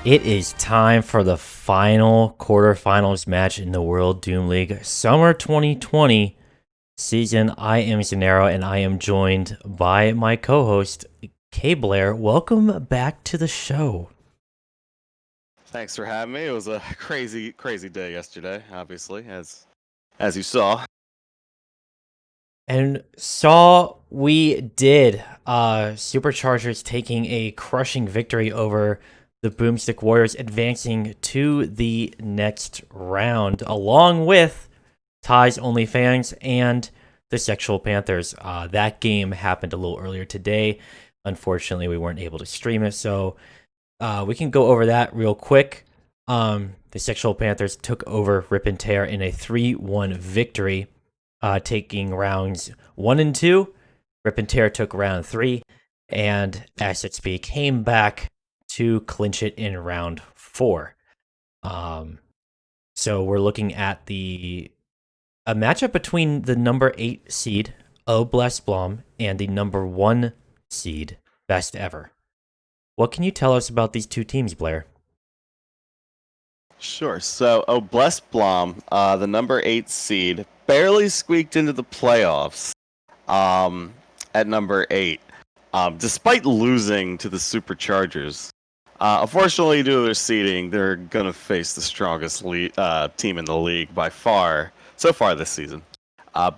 It is time for the final quarterfinals match in the World Doom League Summer 2020 season. I am Xenaero, and I am joined by my co-host, KBlair. Welcome back to the show. Thanks for having me. It was a crazy day yesterday, obviously, as you saw. And we did. Superchargers taking a crushing victory over the Boomstick Warriors, advancing to the next round, along with Ty's OnlyFans and the Sexual Panthers. That game happened a little earlier today. Unfortunately, we weren't able to stream it, so we can go over that real quick. The Sexual Panthers took over Rip and Tear in a 3-1 victory, taking rounds 1 and 2. Rip and Tear took round 3, and Asset Speed came back to clinch it in round 4. So we're looking at a matchup between the number 8 seed, Blésq Blom, and the number 1 seed, Best Ever. What can you tell us about these two teams, Blair? Sure. So, Bless Blom, the number 8 seed, barely squeaked into the playoffs at number 8, despite losing to the Superchargers. Unfortunately, due to their seeding, they're going to face the strongest team in the league by far, so far this season.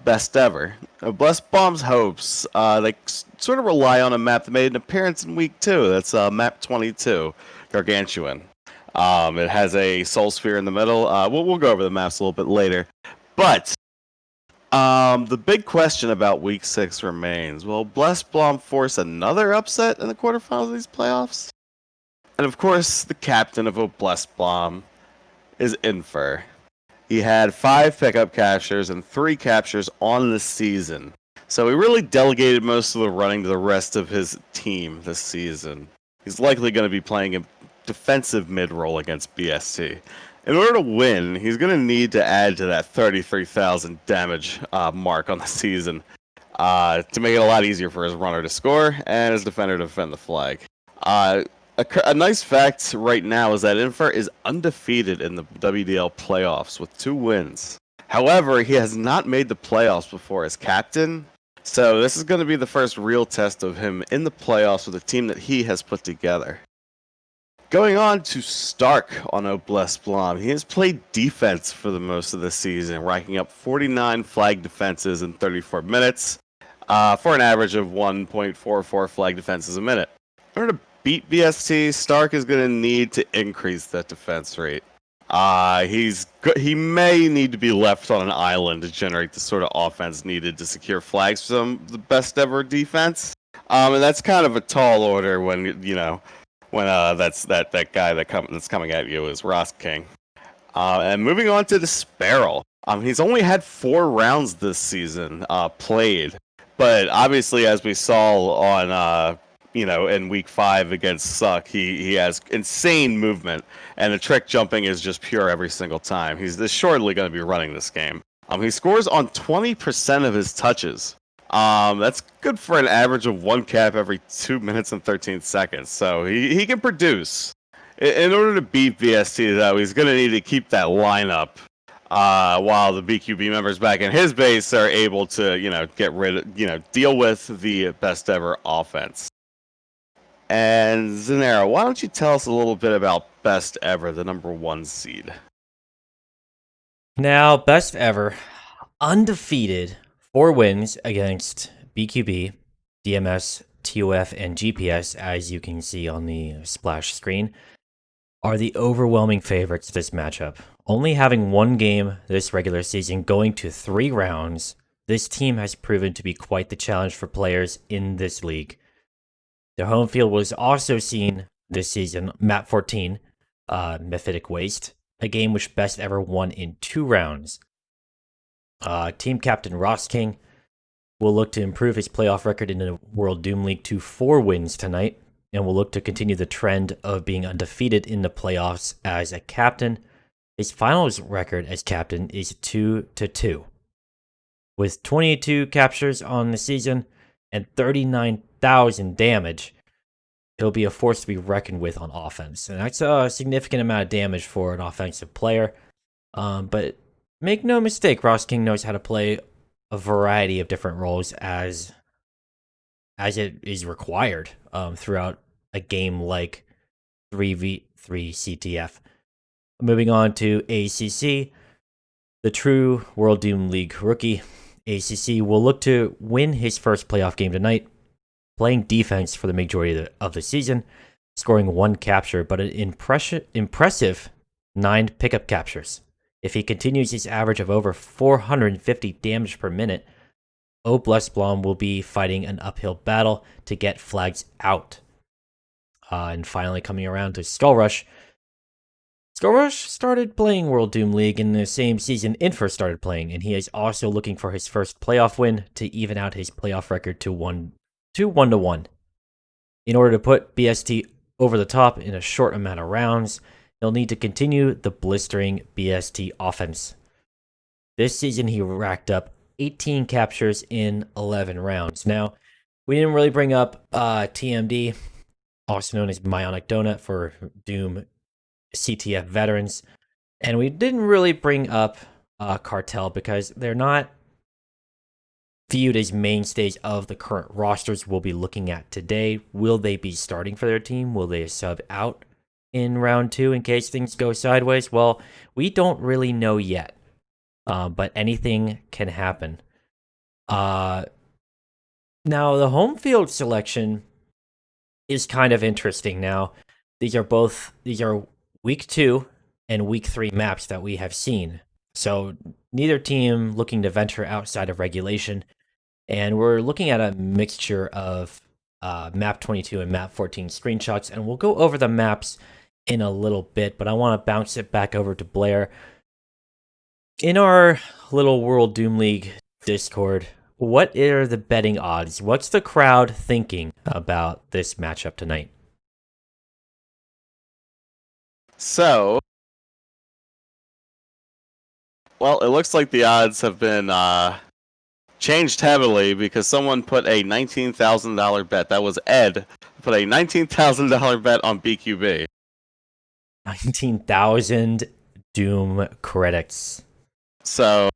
Best Ever. Bless Bomb's hopes, they sort of rely on a map that made an appearance in week 2. That's map 22, Gargantuan. It has a soul sphere in the middle. We'll go over the maps a little bit later. But the big question about week 6 remains. Will Bless Blom force another upset in the quarterfinals of these playoffs? And of course, the captain of Bless Blom is Infer. He had 5 pickup captures and 3 captures on the season. So he really delegated most of the running to the rest of his team this season. He's likely going to be playing a defensive mid-roll against BST. In order to win, he's going to need to add to that 33,000 damage mark on the season to make it a lot easier for his runner to score and his defender to defend the flag. A nice fact right now is that Infer is undefeated in the WDL playoffs with 2 wins. However, he has not made the playoffs before as captain, so this is going to be the first real test of him in the playoffs with a team that he has put together. Going on to Stark on Bless Blom, he has played defense for the most of the season, racking up 49 flag defenses in 34 minutes for an average of 1.44 flag defenses a minute. In order to beat BST, Stark is going to need to increase that defense rate. He may need to be left on an island to generate the sort of offense needed to secure flags from the Best Ever defense. And that's kind of a tall order when that's that guy that's coming at you is Ross King. And moving on to the Sparrow. He's only had 4 rounds this season played, but obviously, as we saw on in week 5 against Suck, he has insane movement, and the trick jumping is just pure every single time. He's shortly going to be running this game. He scores on 20% of his touches. That's good for an average of 1 cap every 2 minutes and 13 seconds. So he can produce. In order to beat VST, though, he's going to need to keep that lineup while the BQB members back in his base are able to, deal with the Best Ever offense. And Xenaero, why don't you tell us a little bit about Best Ever, the number 1 seed? Now, Best Ever, undefeated, 4 wins against BQB, DMS, TOF, and GPS, as you can see on the splash screen, are the overwhelming favorites this matchup. Only having 1 game this regular season, going to 3 rounds, this team has proven to be quite the challenge for players in this league. Their home field was also seen this season, map 14, Mephitic Waste, a game which Best Ever won in 2 rounds. Team captain Ross King will look to improve his playoff record in the World Doom League to 4 wins tonight, and will look to continue the trend of being undefeated in the playoffs as a captain. His finals record as captain is 2-2. With 22 captures on the season and 39,000 damage, he'll be a force to be reckoned with on offense, and that's a significant amount of damage for an offensive player. But make no mistake, Ross King knows how to play a variety of different roles as it is required throughout a game like 3v3 CTF. Moving on to ACC, the true World Doom League rookie. ACC will look to win his first playoff game tonight, playing defense for the majority of the season, scoring 1 capture, but an impressive 9 pickup captures. If he continues his average of over 450 damage per minute, Blésq Blom will be fighting an uphill battle to get flags out. And finally, coming around to Skullrush. Skullrush started playing World Doom League in the same season Infer started playing, and he is also looking for his first playoff win to even out his playoff record to 1-1. In order to put BST over the top in a short amount of rounds, he'll need to continue the blistering BST offense. This season, he racked up 18 captures in 11 rounds. Now, we didn't really bring up TMD, also known as Bionic Donut for Doom CTF veterans, and we didn't really bring up Cartel because they're not viewed as mainstays of the current rosters we'll be looking at today. Will they be starting for their team? Will they sub out in round 2 in case things go sideways? Well, we don't really know yet, but anything can happen. Now, the home field selection is kind of interesting. Now, these are week 2 and week 3 maps that we have seen. So neither team looking to venture outside of regulation. And we're looking at a mixture of map 22 and map 14 screenshots. And we'll go over the maps in a little bit, but I want to bounce it back over to Blair. In our little World Doom League Discord, what are the betting odds? What's the crowd thinking about this matchup tonight? So, well, it looks like the odds have been changed heavily because someone put a $19,000 bet. That was Ed. Put a $19,000 bet on BQB. 19,000 Doom credits. So,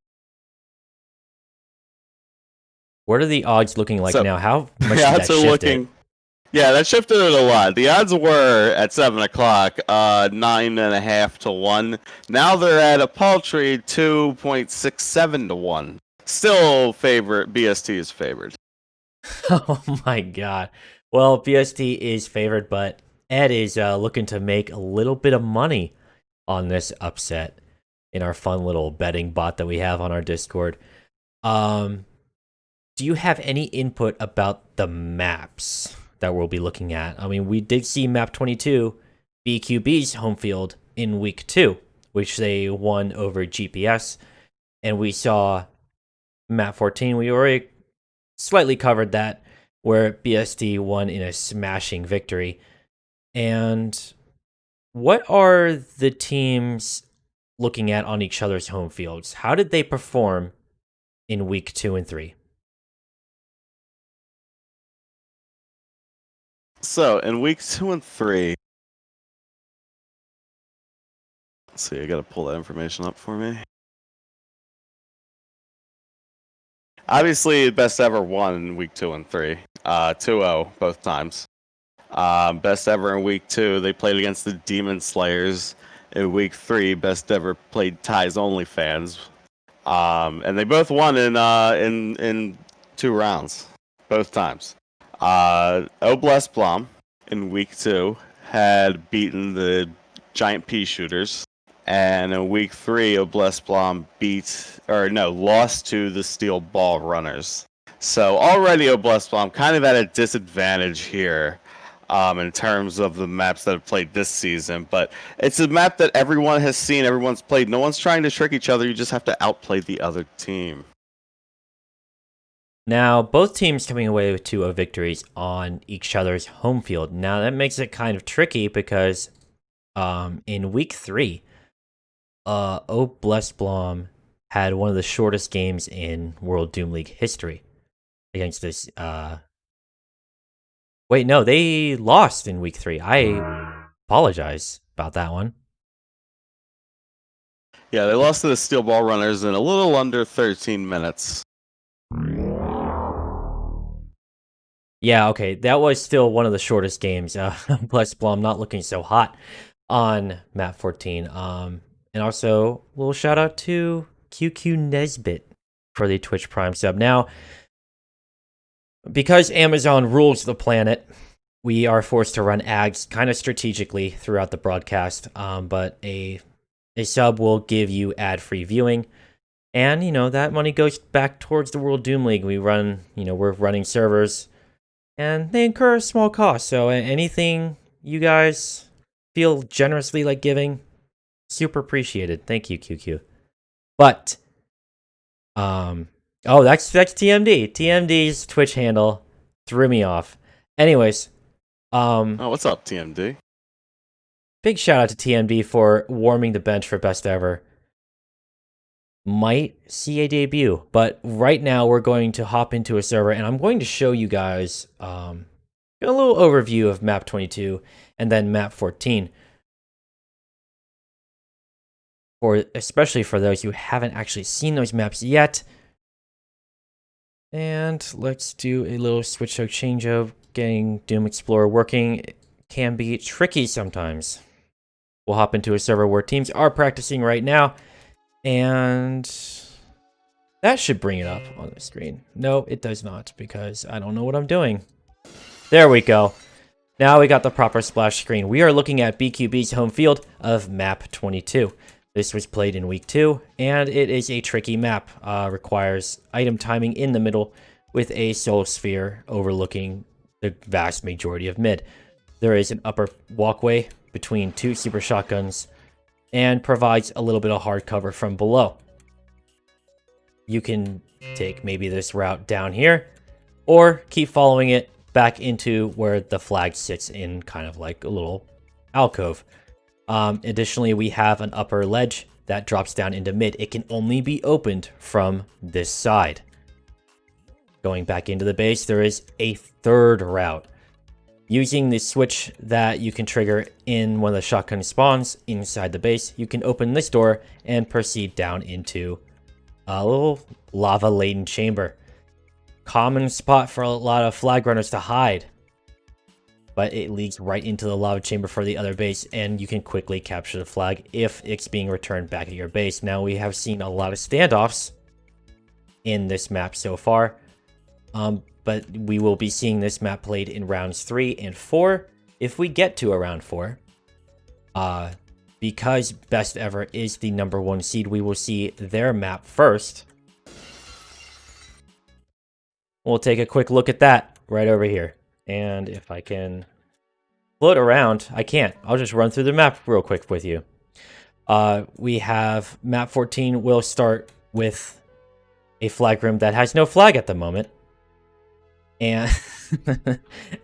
what are the odds looking like now? How much did that shift? Yeah, that shifted it a lot. The odds were at 7 o'clock, 9.5 to 1. Now they're at a paltry 2.67 to 1. Still BST is favored. Oh my god. Well, BST is favored, but Ed is looking to make a little bit of money on this upset in our fun little betting bot that we have on our Discord. Do you have any input about the maps that we'll be looking at? I mean, we did see map 22, BQB's home field in week 2, which they won over GPS, and we saw map 14. We already slightly covered that, where BST won in a smashing victory. And what are the teams looking at on each other's home fields? How did they perform in week 2 and 3? So, in week 2 and 3, let's see, I gotta pull that information up for me. Obviously, best ever won in week 2 and 3, 2-0 both times. Best ever in week 2, they played against the Demon Slayers. In week 3, best ever played Ties Only fans, and they both won in 2 rounds, both times. Blésq Blom in week 2 had beaten the Giant Pea Shooters, and in week 3, Blésq Blom lost to the Steel Ball Runners. So already Blésq Blom kind of at a disadvantage here in terms of the maps that have played this season. But it's a map that everyone has seen, everyone's played. No one's trying to trick each other. You just have to outplay the other team. Now, both teams coming away with 2-0 victories on each other's home field. Now, that makes it kind of tricky because in week 3, Blésq Blom had one of the shortest games in World Doom League history against this Wait, no, they lost in week 3. I apologize about that one. Yeah, they lost to the Steel Ball Runners in a little under 13 minutes. Yeah, okay, that was still one of the shortest games. Plus, Blom not looking so hot on map 14. And also, a little shout out to QQ Nesbit for the Twitch Prime sub. Now, because Amazon rules the planet, we are forced to run ads kind of strategically throughout the broadcast. But a sub will give you ad-free viewing. And, that money goes back towards the World Doom League. We're running servers, and they incur a small cost. So anything you guys feel generously like giving, super appreciated. Thank you, QQ. But, that's TMD. TMD's Twitch handle threw me off. Anyways, what's up, TMD? big shout out to TMD for warming the bench for best ever. Might see a debut, but right now we're going to hop into a server, and I'm going to show you guys a little overview of map 22 and then map 14, especially for those who haven't actually seen those maps yet. And let's do a little switch so change of getting Doom Explorer working can be tricky sometimes. We'll hop into a server where teams are practicing right now, and that should bring it up on the screen. No, it does not, because I don't know what I'm doing. There we go. Now we got the proper splash screen. We are looking at BQB's home field of map 22. This was played in week 2, and it is a tricky map. Requires item timing in the middle with a soul sphere overlooking the vast majority of mid. There is an upper walkway between 2 super shotguns and provides a little bit of hard cover from below. You can take maybe this route down here, or keep following it back into where the flag sits in kind of like a little alcove. Additionally, we have an upper ledge that drops down into mid. It can only be opened from this side. Going back into the base, there is a third route. Using the switch that you can trigger in one of the shotgun spawns inside the base, you can open this door and proceed down into a little lava-laden chamber. Common spot for a lot of flag runners to hide, but it leads right into the lava chamber for the other base, and you can quickly capture the flag if it's being returned back at your base. Now, we have seen a lot of standoffs in this map so far, but we will be seeing this map played in rounds 3 and 4 if we get to a round 4. Because Best Ever is the #1 seed, we will see their map first. We'll take a quick look at that right over here. And if I can float around, I can't. I'll just run through the map real quick with you. We have map 14 will start with a flag room that has no flag at the moment. And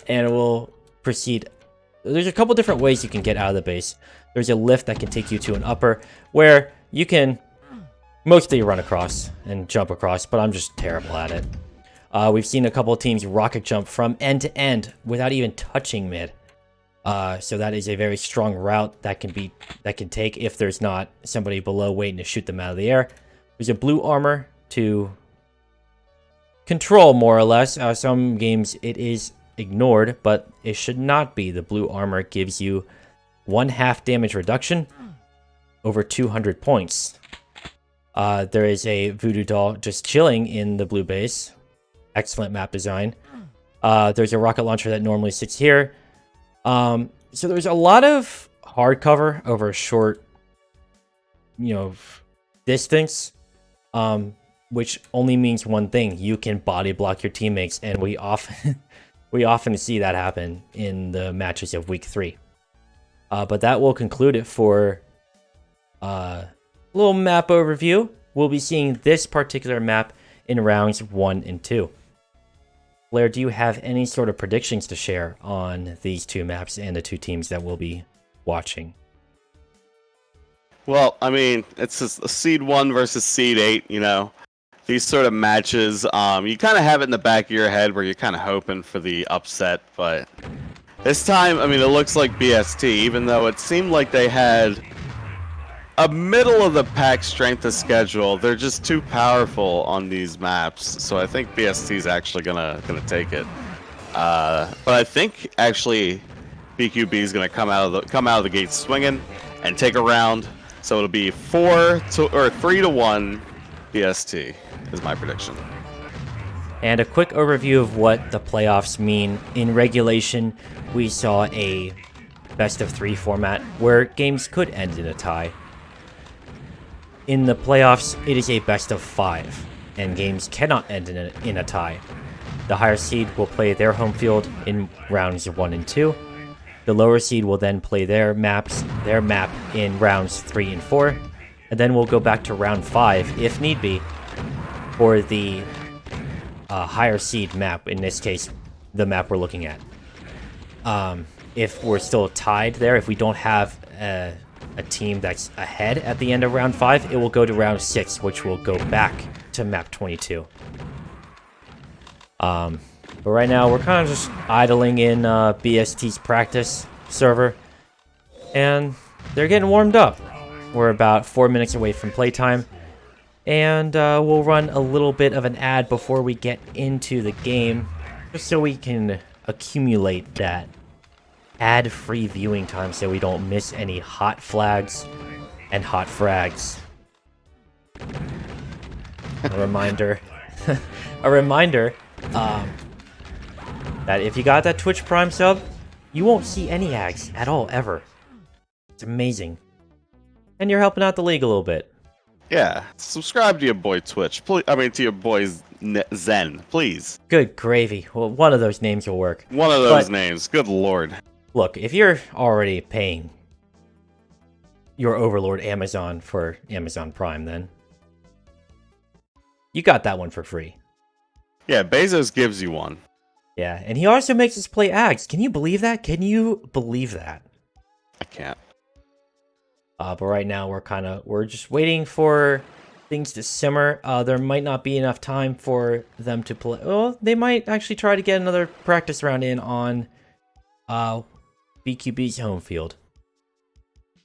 and we'll proceed. There's a couple different ways you can get out of the base. There's a lift that can take you to an upper where you can mostly run across and jump across, but I'm just terrible at it. We've seen a couple of teams rocket jump from end to end without even touching mid. So that is a very strong route that can take if there's not somebody below waiting to shoot them out of the air. There's a blue armor to control, more or less. Some games it is ignored, but it should not be. The blue armor gives you 1/2 damage reduction over 200 points. There is a voodoo doll just chilling in the blue base. Excellent map design. There's a rocket launcher that normally sits here. So there's a lot of hard cover over a short, distance. Which only means one thing: you can body block your teammates, and we often see that happen in the matches of week 3. But that will conclude it for a little map overview. We'll be seeing this particular map in rounds 1 and 2. Blair, do you have any sort of predictions to share on these 2 maps and the 2 teams that we'll be watching? Well, I mean, it's just a seed 1 versus seed 8, these sort of matches, you kind of have it in the back of your head where you're kind of hoping for the upset, but this time, I mean, it looks like BST, even though it seemed like they had a middle of the pack strength of schedule. They're just too powerful on these maps, so I think BST is actually gonna take it. But I think actually BQB is gonna come out of the gate swinging and take a round. So it'll be 3-1 BST is my prediction. And a quick overview of what the playoffs mean. In regulation, we saw a best-of-3 format where games could end in a tie. In the playoffs, it is a best-of-5, and games cannot end in a tie. The higher seed will play their home field in rounds 1 and 2. The lower seed will then play their map in rounds 3 and 4, and then we'll go back to round 5, if need be, for the higher seed map, in this case, the map we're looking at. If we're still tied there, if we don't have a team that's ahead at the end of round 5, it will go to round 6, which will go back to map 22. But right now, we're kind of just idling in BST's practice server, and they're getting warmed up. We're about 4 minutes away from playtime, and we'll run a little bit of an ad before we get into the game, just so we can accumulate that ad-free viewing time so we don't miss any hot flags and hot frags. A reminder that if you got that Twitch Prime sub, you won't see any ads at all, ever. It's amazing. And you're helping out the league a little bit. Yeah, subscribe to your boy Twitch. To your boy Zen, please. Good gravy. Well, one of those names will work. One of those names. Good lord. Look, if you're already paying your overlord Amazon for Amazon Prime, then you got that one for free. Yeah, Bezos gives you one. Yeah, and he also makes us play ads. Can you believe that? Can you believe that? I can't. But right now we're just waiting for things to simmer. There might not be enough time for them to play. Well, they might actually try to get another practice round in on BQB's home field.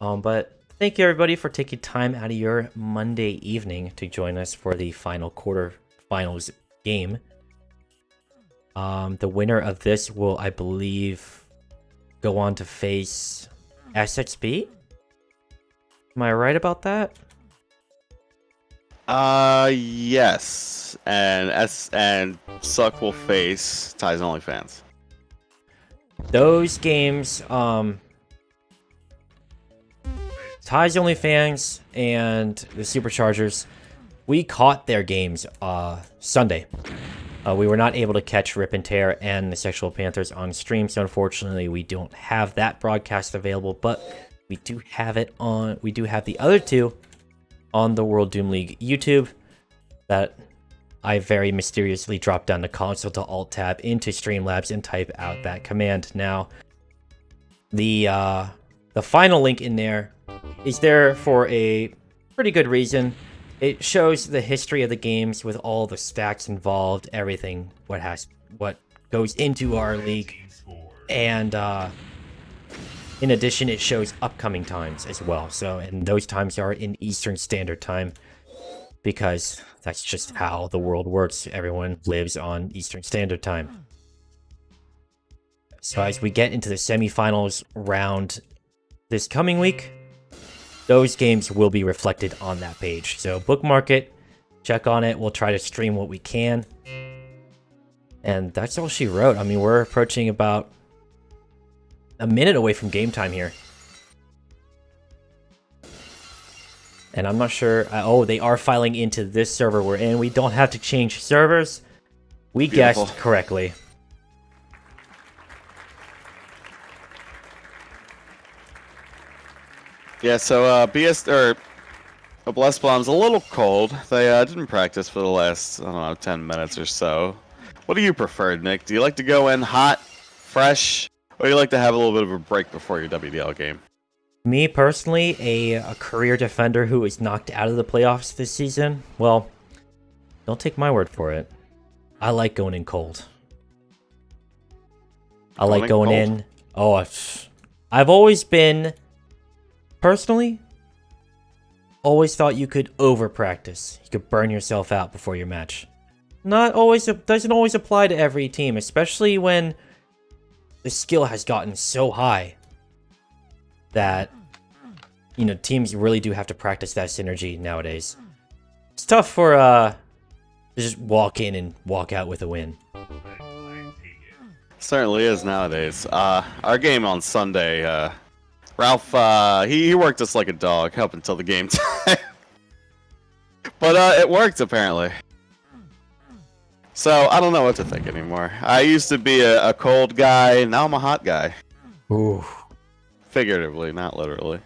But thank you everybody for taking time out of your Monday evening to join us for the final quarterfinals game. The winner of this will, I believe, go on to face SXB. Am I right about that? Yes. And Suck will face Ties OnlyFans. Those games, Ties OnlyFans and the Superchargers, we caught their games Sunday. We were not able to catch Rip and Tear and the Sexual Panthers on stream, so unfortunately we don't have that broadcast available, but we do have the other two on the World Doom League YouTube that I very mysteriously drop down the console to Alt-Tab into Streamlabs and type out that command. Now, the final link in there is there for a pretty good reason. It shows the history of the games with all the stacks involved, everything, what goes into our league, and in addition, it shows upcoming times as well. So, and those times are in Eastern Standard Time, because that's just how the world works. Everyone lives on Eastern Standard Time. So as we get into the semifinals round this coming week, those games will be reflected on that page. So bookmark it, check on it. We'll try to stream what we can. And that's all she wrote. I mean, we're approaching about a minute away from game time here. And I'm not sure. Oh, they are filing into this server we're in. We don't have to change servers. We Beautiful. guessed correctly. Yeah, so Blésq Blom's a little cold. They didn't practice for the last, 10 minutes or so. What do you prefer, Nick? Do you like to go in hot, fresh, or do you like to have a little bit of a break before your WDL game? Me personally, a career defender who was knocked out of the playoffs this season. Well, Don't take my word for it. I like going in cold. I like going in. Oh, I've always been, personally, always thought you could over practice. You could burn yourself out before your match. Not always, doesn't always apply to every team, especially when the skill has gotten so high that, you know, teams really do have to practice that synergy nowadays. It's tough for, to just walk in and walk out with a win. Certainly is nowadays. Our game on Sunday, Ralph, he worked us like a dog up until the game time. But it worked, apparently. So, I don't know what to think anymore. I used to be a cold guy, now I'm a hot guy. Ooh. Figuratively, not literally.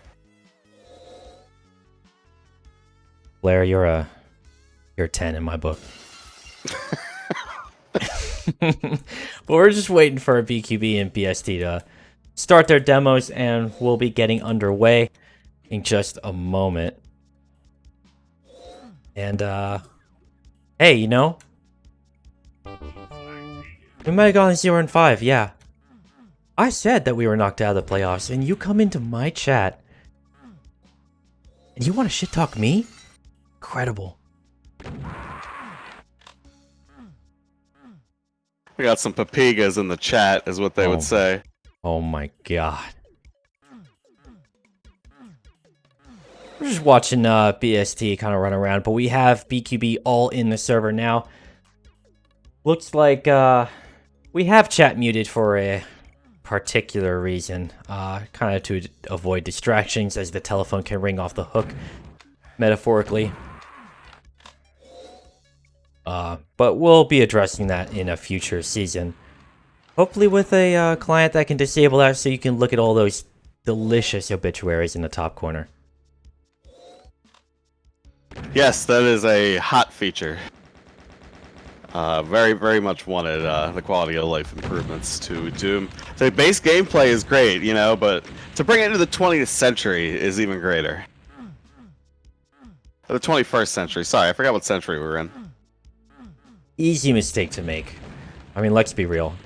Blair, you're a 10 in my book. But we're just waiting for BQB and BST to start their demos, and we'll be getting underway in just a moment. And, hey, you know, we might have gone 0-5, yeah. I said that we were knocked out of the playoffs, and you come into my chat, and you want to shit talk me? Incredible. We got some papigas in the chat, is what they would say. Oh my god. We're just watching BST kind of run around, but we have BQB all in the server now. Looks like we have chat muted for a particular reason. Kind of to avoid distractions, as the telephone can ring off the hook, metaphorically. But we'll be addressing that in a future season. Hopefully with a client that can disable that so you can look at all those delicious obituaries in the top corner. Yes, that is a hot feature. Very, very much wanted the quality of life improvements to Doom. The base gameplay is great, you know, but to bring it into the 20th century is even greater. The 21st century, sorry, I forgot what century we were in. Easy mistake to make. I mean, let's be real.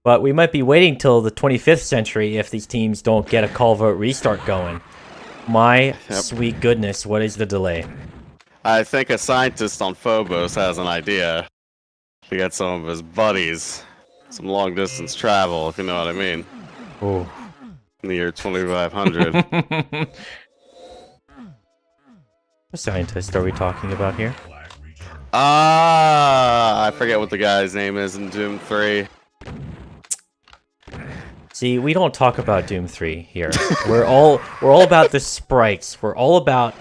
But we might be waiting till the 25th century if these teams don't get a call vote restart going. My sweet goodness, what is the delay? I think a scientist on Phobos has an idea to get some of his buddies some long distance travel, if you know what I mean. Oh. In the year 2500. What scientist are we talking about here? I forget what the guy's name is in Doom 3. See, we don't talk about Doom 3 here. We're all about the sprites. We're all about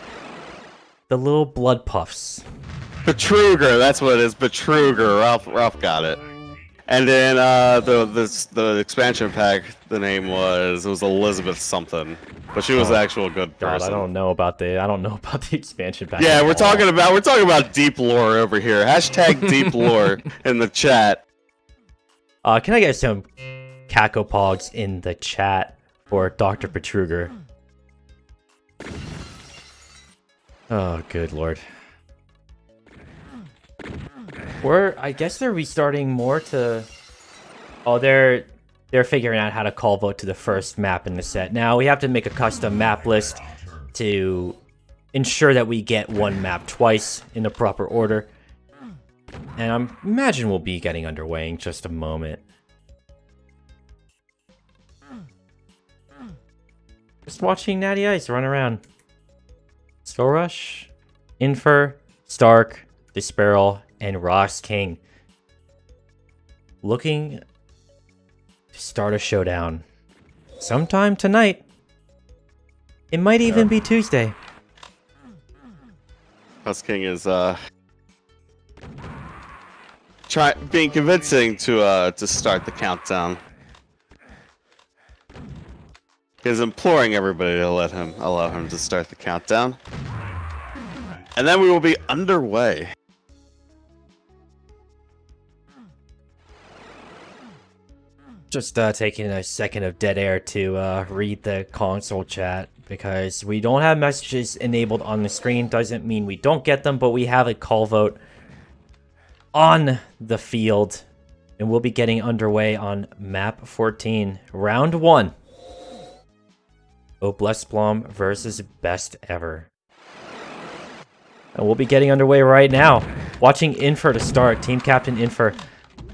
the little blood puffs. Betruger, that's what it is. Betruger. Ralph got it. And then the expansion pack, the name was Elizabeth something, but she was an actual good person. God, I don't know about the expansion pack. Yeah, we're talking about deep lore over here. Hashtag deep lore in the chat. Can I get some cacopogs in the chat for Dr. Betruger? Oh, good lord. I guess they're restarting more to... Oh, they're figuring out how to call vote to the first map in the set. Now, we have to make a custom map list to ensure that we get one map twice in the proper order. And I imagine we'll be getting underway in just a moment. Just watching Natty Ice run around. Soul Rush, Infer, Stark, Disparel, and Ross King. Looking to start a showdown. Sometime tonight. It might even be Tuesday. Ross King is being convincing to start the countdown. He's imploring everybody to allow him to start the countdown. And then we will be underway. Just taking a second of dead air to read the console chat. because we don't have messages enabled on the screen. Doesn't mean we don't get them, but we have a call vote on the field. And we'll be getting underway on map 14, round 1. Blésq Blom versus Best Ever. And we'll be getting underway right now. Watching Infer to start. Team Captain Infer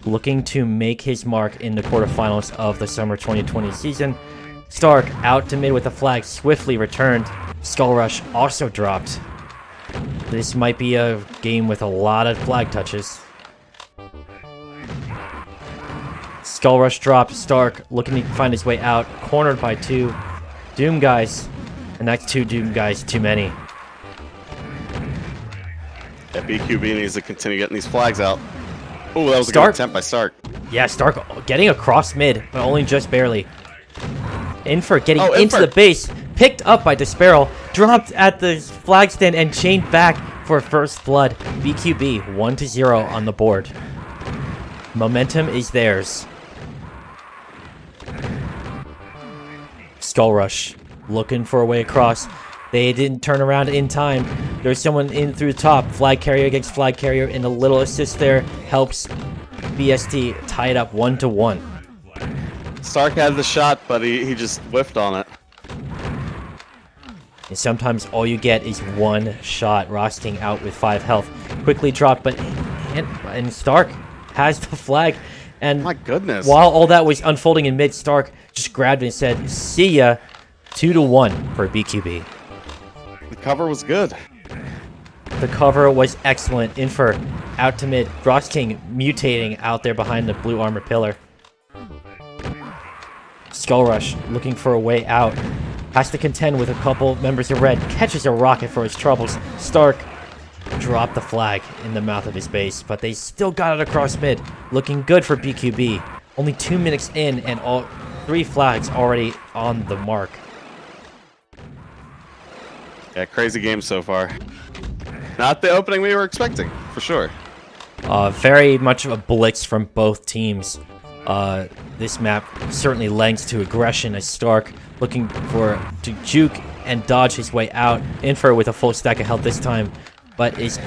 looking to make his mark in the quarterfinals of the Summer 2020 season. Stark out to mid with a flag, swiftly returned. Skull Rush also dropped. This might be a game with a lot of flag touches. Skull Rush dropped. Stark looking to find his way out. Cornered by 2 Doom guys. And that's 2 Doom guys too many. Yeah, BQB needs to continue getting these flags out. Oh, that was a good attempt by Stark. Yeah, Stark getting across mid, but only just barely. Infer getting into Infer. the base. Picked up by Xenaero. Dropped at the flag stand and chained back for first blood. BQB 1-0 on the board. Momentum is theirs. Skull Rush looking for a way across. They didn't turn around in time. There's someone in through the top. Flag carrier against flag carrier, and a little assist there helps BST tie it up 1-1. Stark had the shot, but he just whiffed on it. And sometimes all you get is one shot. Rosting out with 5 health. Quickly dropped, and Stark has the flag. And my goodness. While all that was unfolding in mid, Stark just grabbed it and said, "See ya." 2-1 for BQB. The cover was good. The cover was excellent. Infer out to mid. Frost King mutating out there behind the blue armor pillar. Skull Rush looking for a way out. Has to contend with a couple members of red. Catches a rocket for his troubles. Stark dropped the flag in the mouth of his base, but they still got it across mid. Looking good for BQB. Only 2 minutes in and all 3 flags already on the mark. Yeah, crazy game so far. Not the opening we were expecting, for sure. Very much a blitz from both teams. This map certainly lends to aggression as Stark looking to juke and dodge his way out. Infer with a full stack of health this time, but is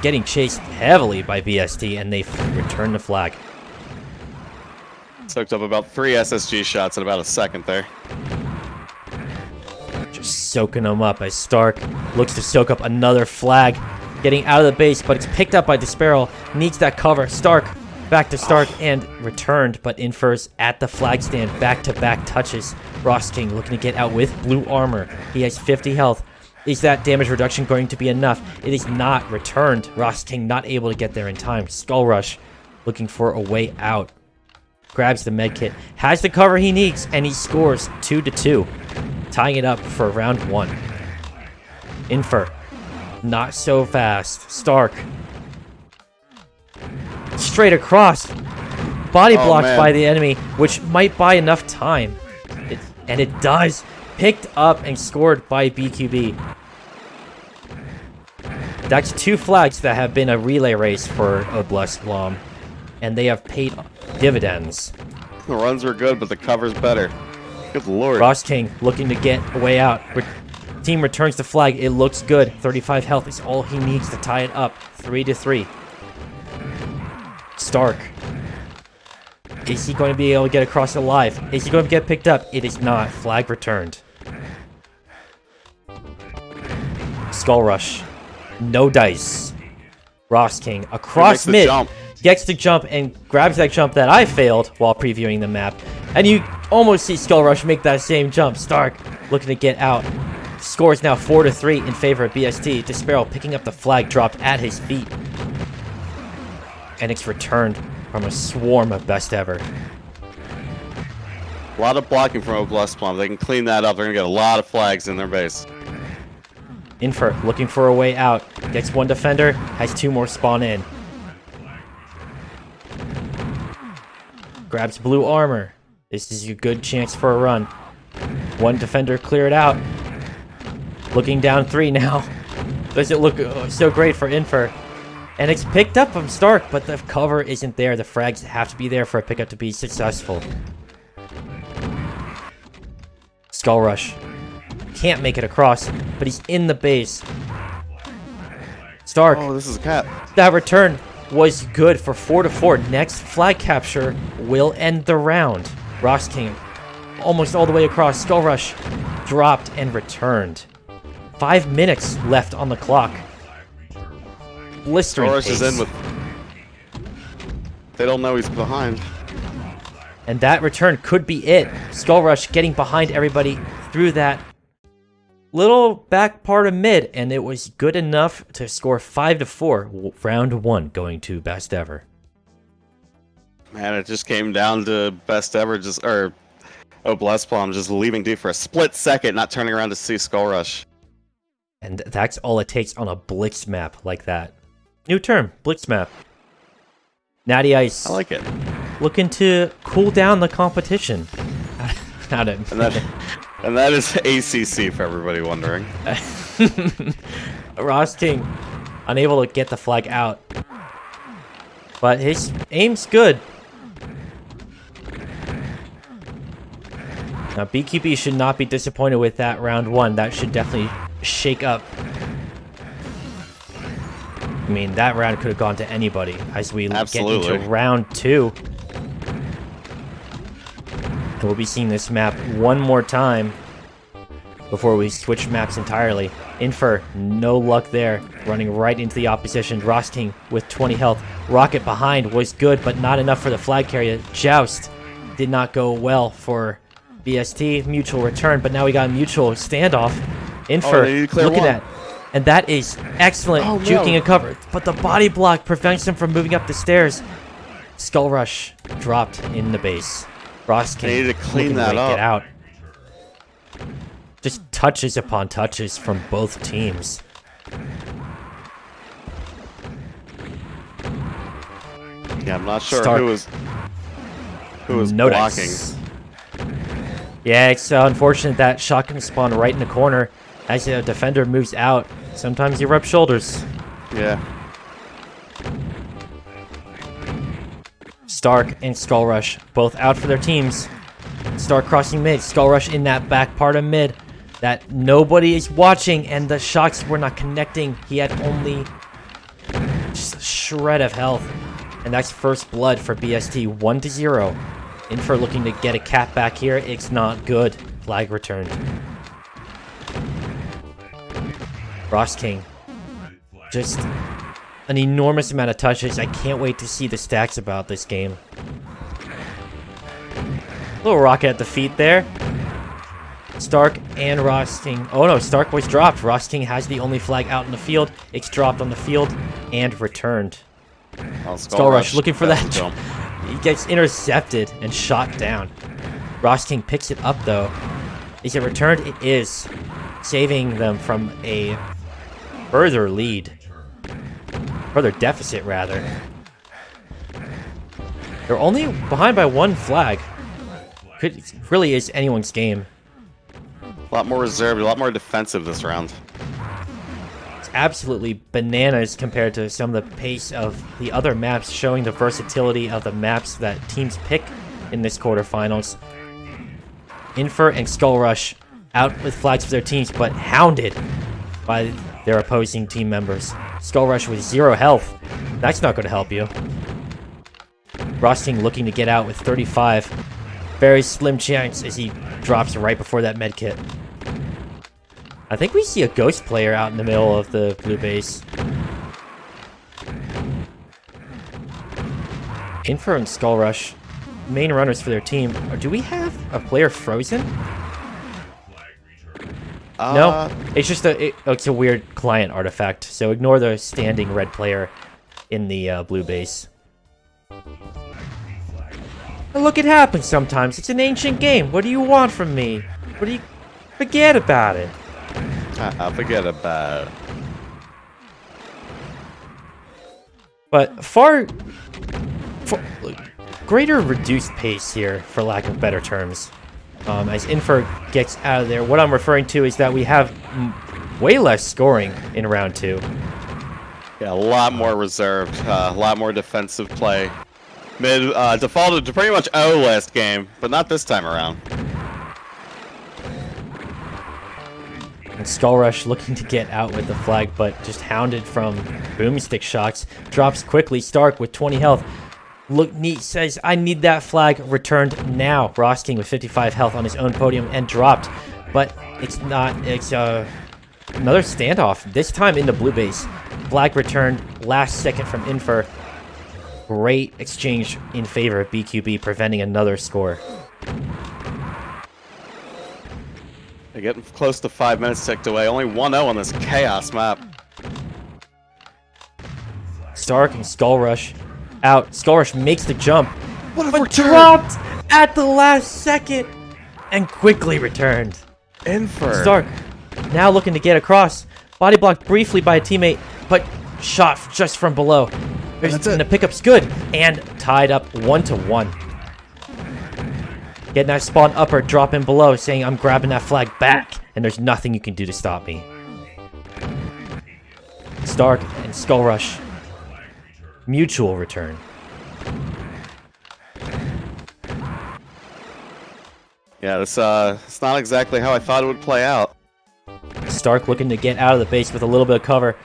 getting chased heavily by BST, and they return the flag. Soaked up about 3 SSG shots in about a second there. Just soaking them up as Stark looks to soak up another flag. Getting out of the base, but it's picked up by Xenaero. Needs that cover. Stark back to Stark and returned, but Infer's at the flag stand. Back-to-back touches. Frost King looking to get out with blue armor. He has 50 health. Is that damage reduction going to be enough? It is not. Returned. Frost King not able to get there in time. Skull Rush looking for a way out. Grabs the medkit. Has the cover he needs, and he scores 2-2. Tying it up for round 1. Infer. Not so fast. Stark. Straight across. Body blocked by the enemy, which might buy enough time. And it does. Picked up and scored by BQB. That's 2 flags that have been a relay race for Blésq Blom. And they have paid dividends. The runs were good, but the cover's better. Good lord. Frost King looking to get a way out. Team returns the flag. It looks good. 35 health is all he needs to tie it up. 3-3. Stark. Is he going to be able to get across alive? Is he going to get picked up? It is not. Flag returned. Skull Rush. No dice. Frost King across mid. Gets to jump and grabs that jump that I failed while previewing the map. And you almost see Skull Rush make that same jump. Stark looking to get out. Scores now 4-3 in favor of BST. Xenaero picking up the flag dropped at his feet. And it's returned from a swarm of Best Ever. A lot of blocking from Blésq Blom. They can clean that up. They're going to get a lot of flags in their base. Infer looking for a way out. Gets 1 defender. Has 2 more spawn in. Grabs blue armor. This is a good chance for a run. 1 defender cleared out. Looking down 3 now. Doesn't look so great for Infer. And it's picked up from Stark, but the cover isn't there. The frags have to be there for a pickup to be successful. Skull Rush. can't make it across, but he's in the base. Stark. Oh, this is a cap. That return was good for 4-4. Next flag capture will end the round. Ross King almost all the way across. Skull Rush dropped and returned. 5 minutes left on the clock. Blistering Skull Rush pace. is in with... They don't know he's behind. And that return could be it. Skull Rush getting behind everybody through that little back part of mid, and it was good enough to score 5-4. Round 1 going to best ever. Man, it just came down to best ever. Blésq Blom just leaving D for a split second, not turning around to see Skull Rush. And that's all it takes on a Blitz map like that. New term, Blitz map. Natty Ice. I like it. Looking to cool down the competition. And that is ACC for everybody wondering. Ross King unable to get the flag out. But his aim's good. Now BQB should not be disappointed with that round 1. That should definitely shake up. I mean, that round could have gone to anybody as we get into round 2. And we'll be seeing this map one more time before we switch maps entirely. Infer, no luck there. Running right into the opposition. Ross King with 20 health. Rocket behind was good, but not enough for the flag carrier. Joust did not go well for BST. Mutual return, but now we got a mutual standoff. Infer looking at... And that is excellent juking and cover. But the body block prevents him from moving up the stairs. Skull Rush dropped in the base. Ross King needed to clean that up. Get out. Just touches upon touches from both teams. Yeah, I'm not sure who was no blocking. Dice. Yeah, it's unfortunate that shotgun spawned right in the corner. As a defender moves out, sometimes you rub shoulders. Yeah. Stark and Skull Rush both out for their teams. Stark crossing mid, Skull Rush in that back part of mid that nobody is watching, and the shots were not connecting. He had only just a shred of health, and that's first blood for BST, 1-0. Infer looking to get a cap back here. It's not good. Flag returned. Ross King, just an enormous amount of touches. I can't wait to see the stats about this game. Little rocket at the feet there. Stark and Ross King. Oh no, Stark was dropped. Ross King has the only flag out in the field. It's dropped on the field and returned. Skull Rush looking for that jump. He gets intercepted and shot down. Ross King picks it up though. Is it returned? It is. Saving them from a further lead. Further deficit, rather. They're only behind by 1 flag. Really is anyone's game. A lot more reserved, a lot more defensive this round. It's absolutely bananas compared to some of the pace of the other maps, showing the versatility of the maps that teams pick in this quarterfinals. Infer and Skull Rush out with flags for their teams, but hounded by their opposing team members. Skull Rush with 0 health. That's not going to help you. Ross King looking to get out with 35. Very slim chance as he drops right before that medkit. I think we see a ghost player out in the middle of the blue base. Infer and Skull Rush, main runners for their team. Or do we have a player frozen? No, it's just it's a weird client artifact, so ignore the standing red player in the blue base. But look, it happens sometimes. It's an ancient game. What do you want from me? What do you... Forget about it. Forget about it. But far greater reduced pace here, for lack of better terms. As Infer gets out of there, what I'm referring to is that we have way less scoring in round 2. Yeah, a lot more reserved, a lot more defensive play. Mid defaulted to pretty much O last game, but not this time around. And Skullrush looking to get out with the flag, but just hounded from boomstick shots. Drops quickly. Stark with 20 health. Look neat, says, I need that flag returned now. Rosking with 55 health on his own podium and dropped. But it's not, it's another standoff. This time in the blue base. Flag returned last second from Infer. Great exchange in favor of BQB, preventing another score. They're getting close to 5 minutes ticked away. Only 1-0 on this chaos map. Stark and Skullrush out. Skullrush makes the jump, But dropped at the last second and quickly returned. Infer. Stark now looking to get across. Body blocked briefly by a teammate, but shot just from below. And the pickup's good and tied up 1-1. Getting that spawn upper, drop in below, saying I'm grabbing that flag back, and there's nothing you can do to stop me. Stark and Skullrush. Mutual return. Yeah, this it's not exactly how I thought it would play out. Stark looking to get out of the base with a little bit of cover.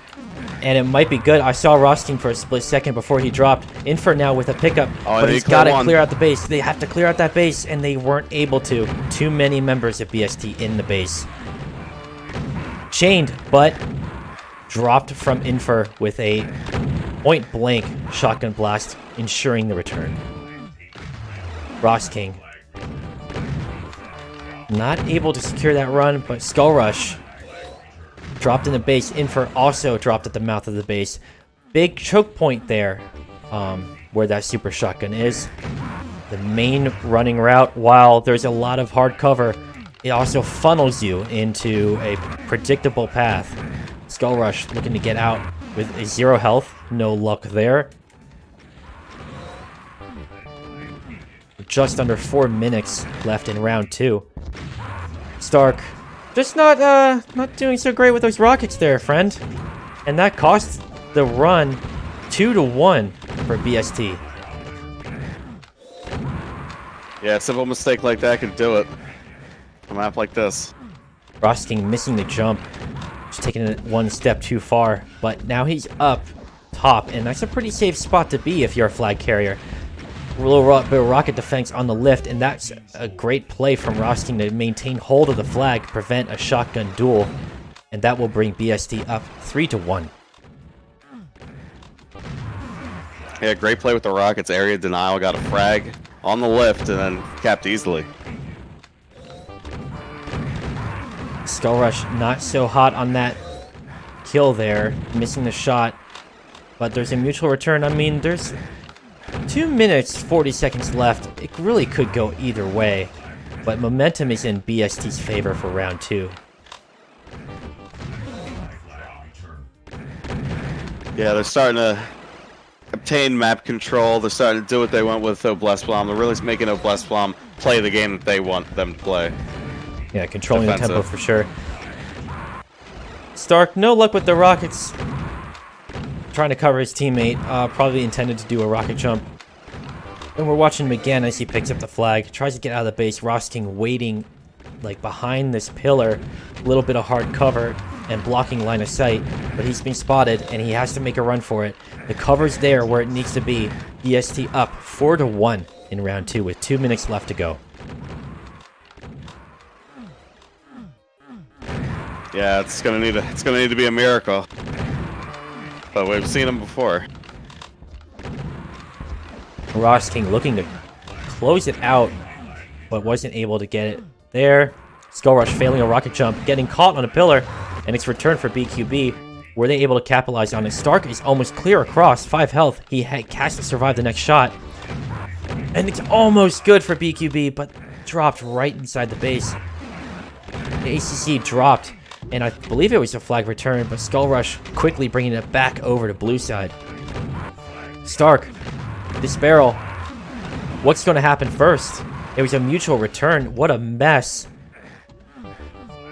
And it might be good. I saw Rosking for a split second before he dropped. Infer now with a pickup, but he's got to clear out the base. They have to clear out that base, and they weren't able to. Too many members of BST in the base. Chained, but dropped from Infer with a point-blank shotgun blast, ensuring the return. Rosking not able to secure that run, but Skullrush dropped in the base. Infer also dropped at the mouth of the base. Big choke point there, where that super shotgun is. The main running route, while there's a lot of hard cover, it also funnels you into a predictable path. Skullrush looking to get out with a 0 health. No luck there. Just under 4 minutes left in round 2. Stark just not doing so great with those rockets there, friend. And that cost the run 2-1 for BST. Yeah, a simple mistake like that could do it. A map like this. Rosking missing the jump. Just taking it one step too far. But now he's up top, and that's a pretty safe spot to be if you're a flag carrier. A little bit of rocket defense on the lift, and that's a great play from Rosking to maintain hold of the flag, prevent a shotgun duel, and that will bring BST up 3-1. Yeah, great play with the rockets. Area denial, got a frag on the lift, and then capped easily. Skullrush not so hot on that kill there, missing the shot, but there's a mutual return. I mean, there's 2 minutes, 40 seconds left. It really could go either way, but momentum is in BST's favor for round 2. Yeah, they're starting to obtain map control. They're starting to do what they want with Blésq. They're really making Blésq play the game that they want them to play. Yeah, controlling Defensive. the tempo for sure. Stark, no luck with the rockets. Trying to cover his teammate. Probably intended to do a rocket jump. And we're watching him again as he picks up the flag. Tries to get out of the base. Rosking waiting like behind this pillar. A little bit of hard cover and blocking line of sight. But he's been spotted and he has to make a run for it. The cover's there where it needs to be. BST up 4-1 in round 2 with 2 minutes left to go. Yeah, it's gonna need to be a miracle. But we've seen them before. Rosking looking to close it out, but wasn't able to get it there. Skullrush failing a rocket jump, getting caught on a pillar, and it's returned for BQB. Were they able to capitalize on it? Stark is almost clear across, 5 health. He has to survive the next shot. And it's almost good for BQB, but dropped right inside the base. The ACC dropped, and I believe it was a flag return, but Skullrush quickly bringing it back over to blue side. Stark, this barrel, what's going to happen first? It was a mutual return. What a mess.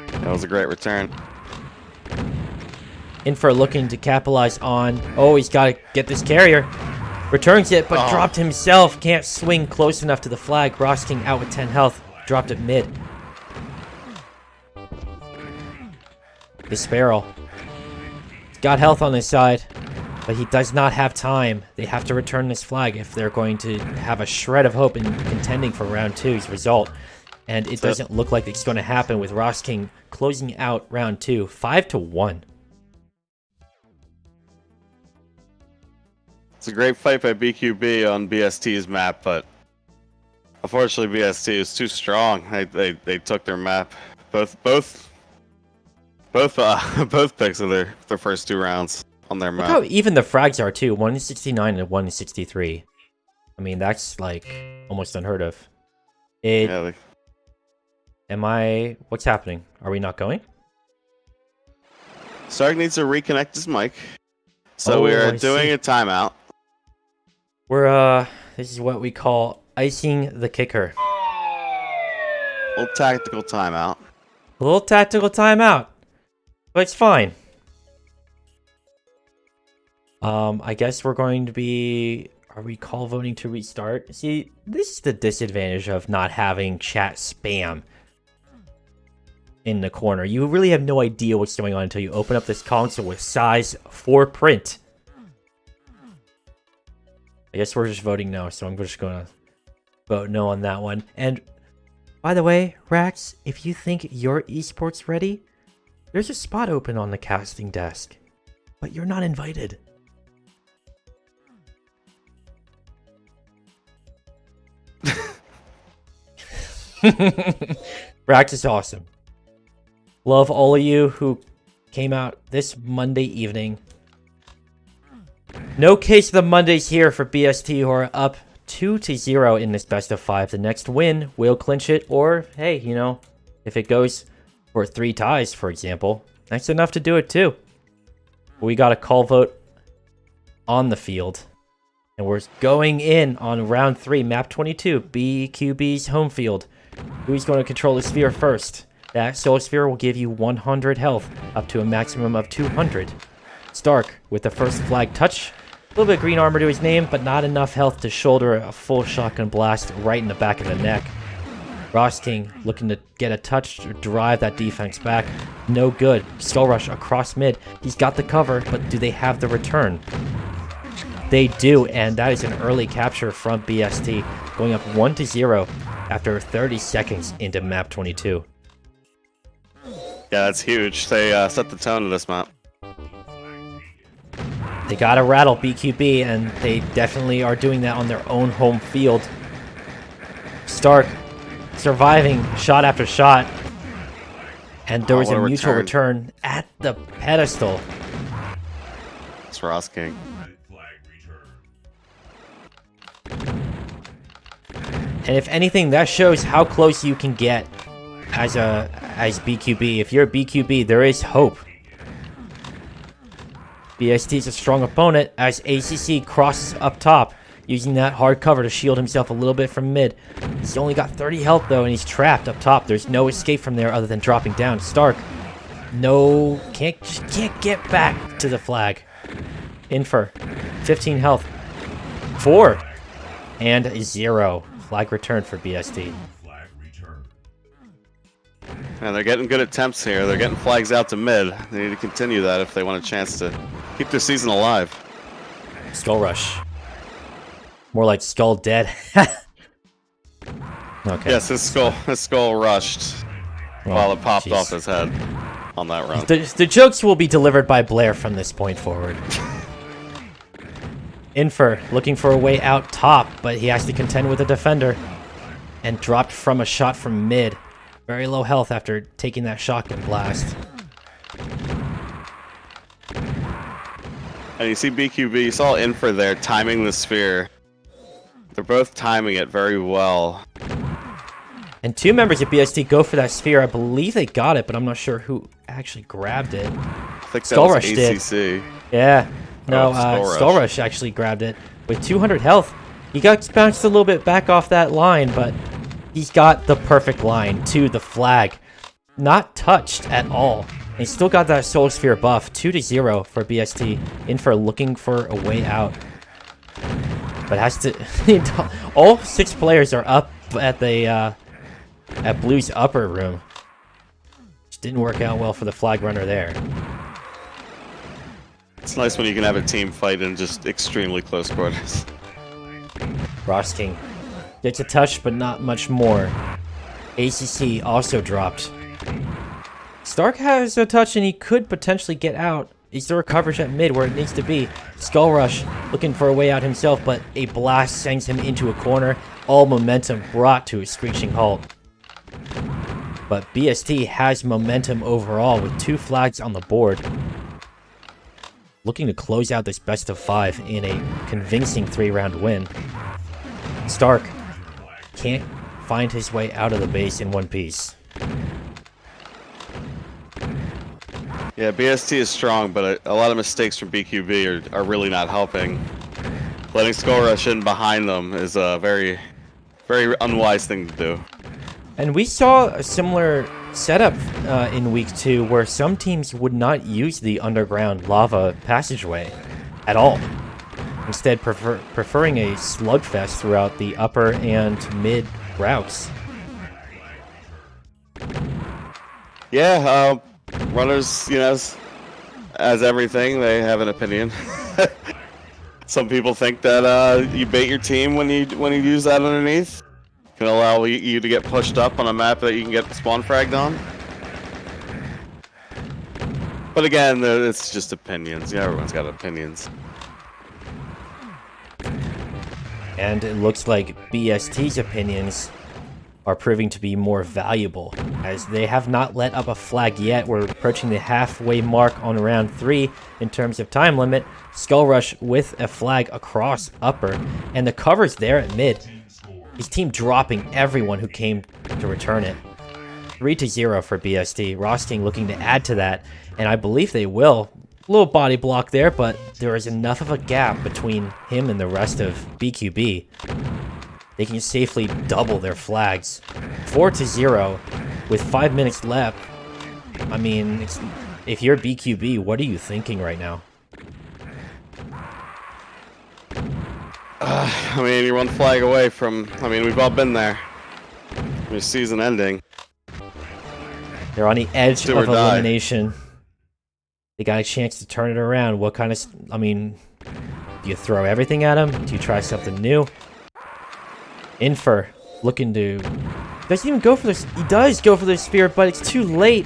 That was a great return. Infer looking to capitalize on, oh, he's got to get this carrier. Returns it, but dropped himself. Can't swing close enough to the flag. Rosking out with 10 health. Dropped it mid. the Sparrow. He's got health on his side, but he does not have time. They have to return this flag if they're going to have a shred of hope in contending for round 2's result. And it doesn't look like it's going to happen with Ross King closing out round 2, 5-1. It's a great fight by BQB on BST's map, but unfortunately BST is too strong. They took their map. Both picks of their first 2 rounds on their map. Look how even the frags are too. 169 and 163. I mean, that's like almost unheard of. What's happening? Are we not going? Stark needs to reconnect his mic. So we are doing a timeout. This is what we call icing the kicker. A little tactical timeout. A little tactical timeout. But it's fine. I guess we're going to be... Are we call voting to restart? See, this is the disadvantage of not having chat spam in the corner. You really have no idea what's going on until you open up this console with size 4 print. I guess we're just voting no, so I'm just going to vote no on that one. And by the way, Rax, if you think your esports ready, there's a spot open on the casting desk, but you're not invited. Rax is awesome. Love all of you who came out this Monday evening. No case of the Mondays here for BST, who are up 2-0 in this best of 5. The next win will clinch it, or hey, you know, if it goes for 3 ties, for example, that's enough to do it too. We got a call vote on the field, and we're going in on round 3, map 22, BQB's home field. Who's going to control the sphere first? That soul sphere will give you 100 health, up to a maximum of 200. Stark with the first flag touch. A little bit of green armor to his name, but not enough health to shoulder a full shotgun blast right in the back of the neck. Ross King looking to get a touch to drive that defense back. No good. Skull Rush across mid. He's got the cover, but do they have the return? They do, and that is an early capture from BST, going up 1-0 after 30 seconds into map 22. Yeah, that's huge. They set the tone of this map. They gotta rattle BQB, and they definitely are doing that on their own home field. Stark surviving shot after shot, and there was a mutual return at the pedestal. It's Ross King. And if anything, that shows how close you can get as BQB. If you're a BQB, there is hope. BST is a strong opponent as ACC crosses up top, using that hard cover to shield himself a little bit from mid. He's only got 30 health though, and he's trapped up top. There's no escape from there other than dropping down. Stark, no, can't get back to the flag. Infer, 15 health, 4, and 0. Flag return for BST. And they're getting good attempts here. They're getting flags out to mid. They need to continue that if they want a chance to keep their season alive. Skull Rush. More like Skull Dead. Okay. Yes, his skull rushed while it popped off his head on that run. The jokes will be delivered by Blair from this point forward. Infer looking for a way out top, but he has to contend with a defender. And dropped from a shot from mid. Very low health after taking that shotgun blast. And you see BQB, you saw Infer there timing the sphere. They're both timing it very well. And 2 members of BST go for that sphere. I believe they got it, but I'm not sure who actually grabbed it. I think Skull that Rush was ACC. did. Yeah. No, Skull Rush actually grabbed it. With 200 health, he got bounced a little bit back off that line, but he's got the perfect line to the flag. Not touched at all. And he's still got that Soul Sphere buff. 2-0 for BST. Infer looking for a way out. But has to... all 6 players are up at the... at Blue's upper room. Just didn't work out well for the flag runner there. It's nice when you can have a team fight in just extremely close quarters. King gets a touch, but not much more. ACC also dropped. Stark has a touch, and he could potentially get out. Is there a coverage at mid where it needs to be? Skull Rush looking for a way out himself, but a blast sends him into a corner. All momentum brought to a screeching halt. But BST has momentum overall with 2 flags on the board. Looking to close out this best of 5 in a convincing 3-round win. Stark can't find his way out of the base in one piece. Yeah, BST is strong, but a lot of mistakes from BQB are really not helping. Letting Skull Rush in behind them is a very, very unwise thing to do. And we saw a similar setup in week 2 where some teams would not use the underground lava passageway at all. Instead preferring a slugfest throughout the upper and mid routes. Yeah, runners, you know, as everything, they have an opinion. Some people think that you bait your team when you use that underneath. Can allow you to get pushed up on a map that you can get spawn fragged on. But again, it's just opinions. Yeah, everyone's got opinions. And it looks like BST's opinions are proving to be more valuable, as they have not let up a flag yet. We're approaching the halfway mark on round 3 in terms of time limit. Skull Rush with a flag across upper, and the cover's there at mid. His team dropping everyone who came to return it. 3-0 for BST. King looking to add to that, and I believe they will. Little body block there, but there is enough of a gap between him and the rest of BQB. They can safely double their flags. 4-0 with 5 minutes left. I mean, if you're BQB, what are you thinking right now? I mean, you're 1 flag away from... I mean, we've all been there. Your season ending. They're on the edge Do of or die. elimination. They got a chance to turn it around. What kind of... I mean, do you throw everything at him? Do you try something new? Infer looking to... Doesn't even go for this. He does go for the sphere, but it's too late.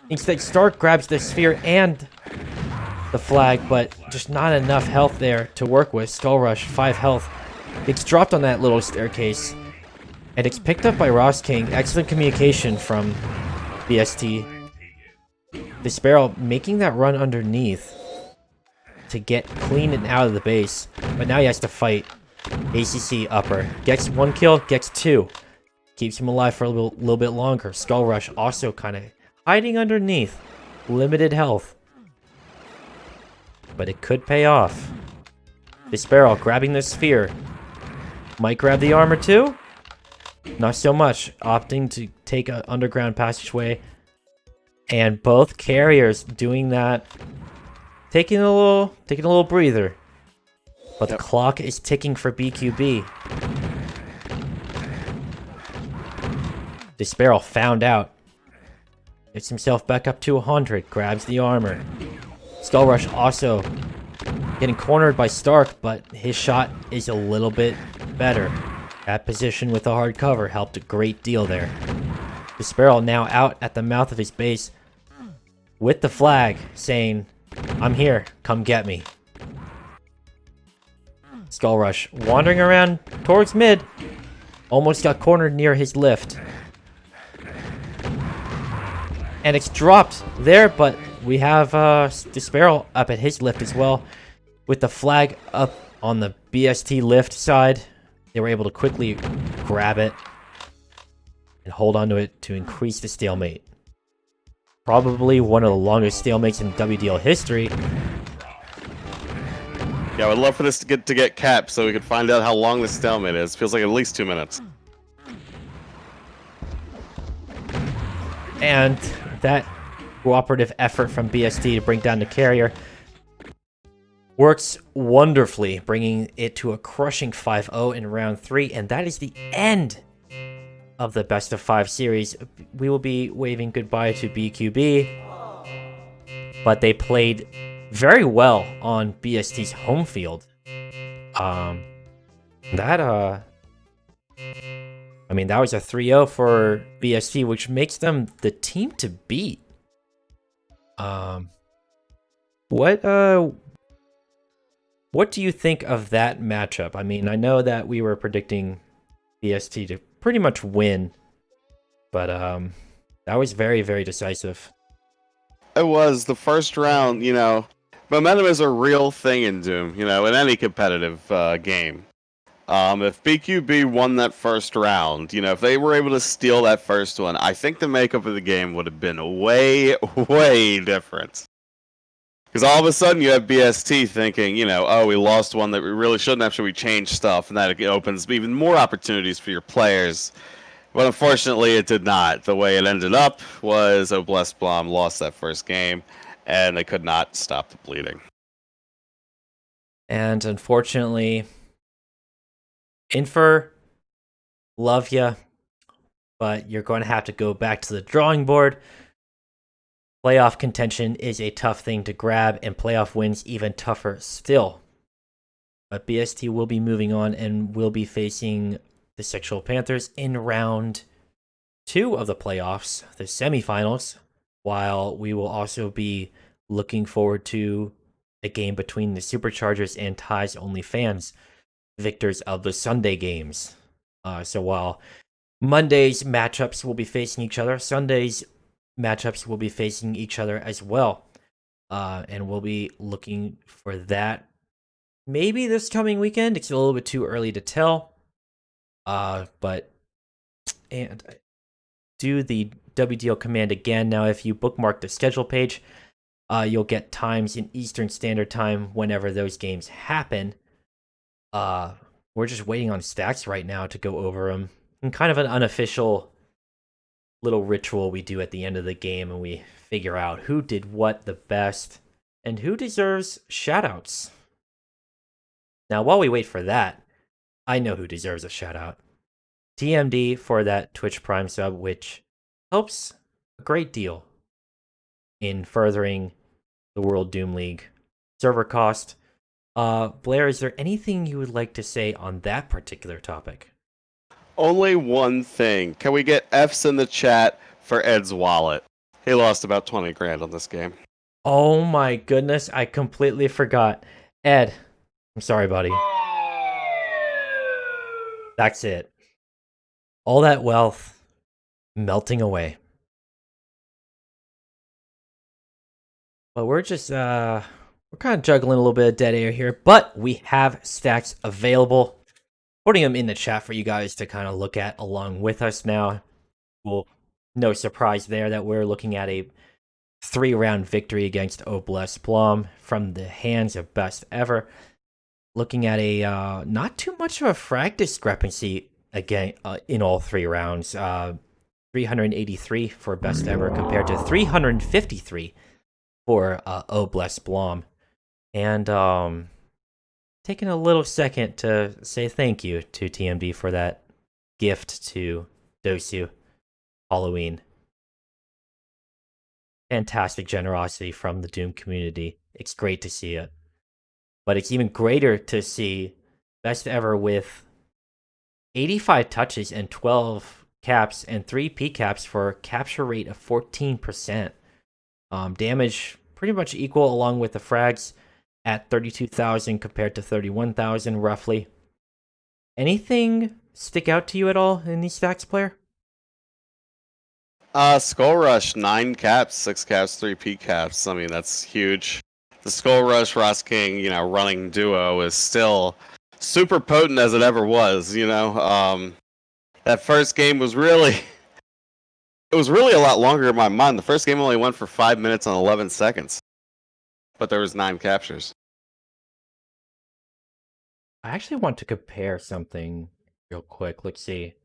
Instead, Stark grabs the sphere and the flag, but just not enough health there to work with. Skull Rush, 5 health. It's dropped on that little staircase, and it's picked up by King. Excellent communication from BST. Xenaero making that run underneath to get clean and out of the base, but now he has to fight ACC upper. Gets 1 kill, gets 2. Keeps him alive for a little bit longer. Skull Rush also kind of hiding underneath. Limited health. But it could pay off. Xenaero grabbing the sphere. Might grab the armor too? Not so much. Opting to take an underground passageway. And both carriers doing that. Taking a little breather. But the clock is ticking for BQB. Xenaero found out. Gets himself back up to 100. Grabs the armor. Skull Rush also getting cornered by Stark, but his shot is a little bit better. That position with the hard cover helped a great deal there. Xenaero now out at the mouth of his base with the flag saying, "I'm here, come get me." Skull Rush wandering around towards mid. Almost got cornered near his lift. And it's dropped there, but we have Xenaero up at his lift as well. With the flag up on the BST lift side, they were able to quickly grab it and hold onto it to increase the stalemate. Probably one of the longest stalemates in WDL history. Yeah, I would love for this to get capped so we could find out how long this stalemate is. Feels like at least 2 minutes. And that cooperative effort from BST to bring down the carrier works wonderfully, bringing it to a crushing 5-0 in round 3, and that is the end of the best of 5 series, we will be waving goodbye to BQB, but they played very well on BST's home field. That was a 3-0 for BST, which makes them the team to beat. What do you think of that matchup? I mean, I know that we were predicting BST to pretty much win, but that was very, very decisive. It was the first round. Momentum is a real thing in Doom. In any competitive game. If BQB won that first round, if they were able to steal that first one, I think the makeup of the game would have been way, way different. Because all of a sudden you have BST thinking, oh, we lost one that we really shouldn't have, so we changed stuff, and that opens even more opportunities for your players. But unfortunately, it did not. The way it ended up was Blésq Blom lost that first game, and they could not stop the bleeding. And unfortunately, Infer, love ya, but you're going to have to go back to the drawing board. Playoff contention is a tough thing to grab, and playoff wins even tougher still. But BST will be moving on and will be facing the Sexual Panthers in round 2 of the playoffs, the semifinals, while we will also be looking forward to a game between the Superchargers and Ty's Only fans, victors of the Sunday games. So while Monday's matchups will be facing each other, Sunday's matchups will be facing each other as well. And we'll be looking for that maybe this coming weekend. It's a little bit too early to tell. But do the WDL command again. Now, if you bookmark the schedule page, you'll get times in Eastern Standard Time whenever those games happen. We're just waiting on stacks right now to go over them. And kind of an unofficial little ritual we do at the end of the game, and we figure out who did what the best and who deserves shoutouts. Now, while we wait for that, I know who deserves a shoutout. TMD for that Twitch Prime sub, which helps a great deal in furthering the World Doom League server cost. Blair, is there anything you would like to say on that particular topic? Only one thing. Can we get F's in the chat for Ed's wallet? He lost about 20 grand on this game. Oh my goodness, I completely forgot. Ed, I'm sorry, buddy. That's it. All that wealth melting away. But we're just, we're kind of juggling a little bit of dead air here, but we have stacks available. Putting them in the chat for you guys to kind of look at along with us now. Well, no surprise there that we're looking at a 3-round victory against Blésq Blom from the hands of Best Ever. Looking at a not too much of a frag discrepancy again in all 3 rounds. 383 for Best Ever compared to 353 for Blésq Blom. And taking a little second to say thank you to TMD for that gift to Dosu Halloween. Fantastic generosity from the Doom community. It's great to see it. But it's even greater to see Best Ever with 85 touches and 12 caps and 3 P-caps for a capture rate of 14%. Damage pretty much equal along with the frags at 32,000 compared to 31,000 roughly. Anything stick out to you at all in these stacks, player? Skull Rush, 9 caps, 6 caps, 3 P caps. I mean, that's huge. The Skull Rush Ross King, running duo is still super potent as it ever was, That first game was really it was really a lot longer in my mind. The first game only went for 5 minutes and 11 seconds. But there was 9 captures. I actually want to compare something real quick. Let's see.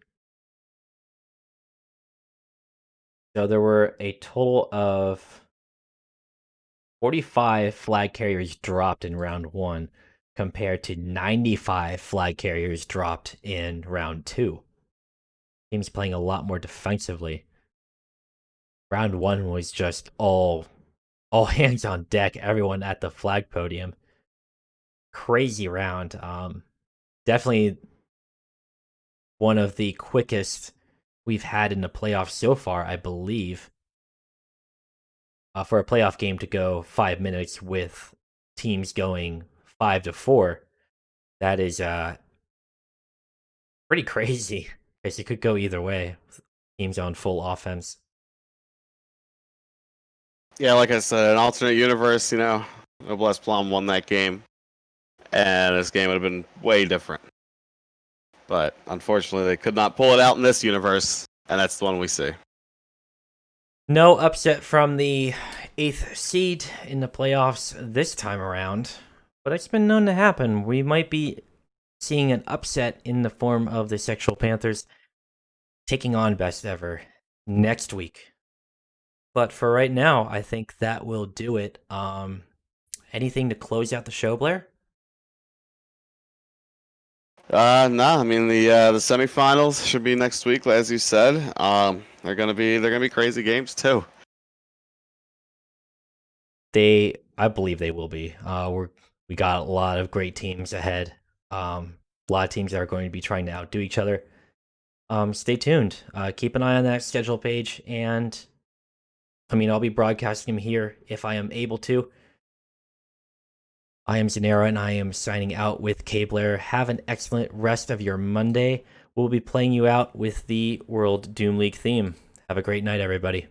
So there were a total of 45 flag carriers dropped in round 1 compared to 95 flag carriers dropped in round 2. Teams playing a lot more defensively. Round 1 was just all hands on deck, everyone at the flag podium. Crazy round. Definitely one of the quickest we've had in the playoffs so far, I believe. For a playoff game to go 5 minutes with teams going 5-4, that is pretty crazy. Because it could go either way. Teams on full offense. Yeah, like I said, an alternate universe, Blésq Blom won that game, and this game would have been way different. But unfortunately, they could not pull it out in this universe, and that's the one we see. No upset from the 8th seed in the playoffs this time around, but it's been known to happen. We might be seeing an upset in the form of the Sexual Panthers taking on Best Ever next week. But for right now, I think that will do it. Anything to close out the show, Blair? No, I mean the semifinals should be next week, as you said. They're gonna be crazy games too. I believe they will be. We got a lot of great teams ahead. A lot of teams that are going to be trying to outdo each other. Stay tuned. Keep an eye on that schedule page, and I'll be broadcasting them here if I am able to. I am Xenaero, and I am signing out with KBlair. Have an excellent rest of your Monday. We'll be playing you out with the World Doom League theme. Have a great night, everybody.